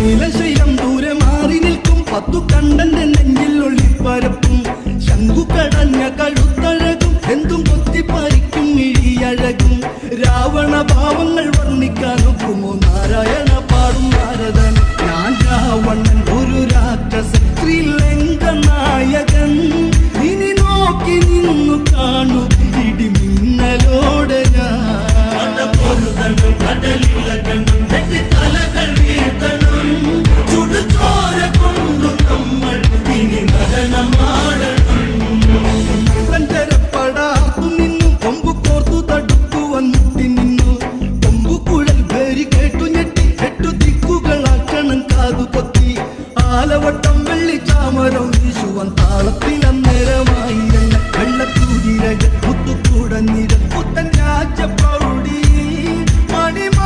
നീലശൈലം ദൂരെ മാറി നിൽക്കും പത്തു കണ്ടന്റെ നെഞ്ചിൽ ഒളിപ്പരപ്പും ശങ്കുകടഞ്ഞ കഴുത്തഴകും എന്തും കൊത്തിപ്പറിക്കും ഇഴിയഴകും രാവണ ഭാവങ്ങൾ വർണ്ണിക്കാനൊക്കുമോ നാരായണ പാടും നാരദൻ ഞാൻ രാവണൻ ഒരു രാക്ഷസൻ ശ്രീലങ്ക നായകൻ ഇനി നോക്കി നിന്നു കാണു ഇടിമിന്നലോടെ ഞാൻ കടലിളകണം തലകൾ വീഴ്ത്തണം ചുടുചോര കൊണ്ടു നമ്മൾ ഇനി നടനമാടണം സഞ്ചരപ്പെടാത്തു നിന്നു കൊമ്പു കോർത്തു തടുക്കുവാൻ മുട്ടി നിന്നു കൊമ്പുകുഴൽ പേരി കേട്ടു ഞെട്ടി എട്ടു ദിക്കുകളാക്കണം കാതു കൊത്തി ആലവട്ടം വെള്ളി ചാമരം വീശുവാൻ താളത്തിലന്നേരമായി വെള്ളത്തൂരിരകൾ മുത്തുകൂട നിര പുത്തൻ രാജ പ്രൗഢി മണിമ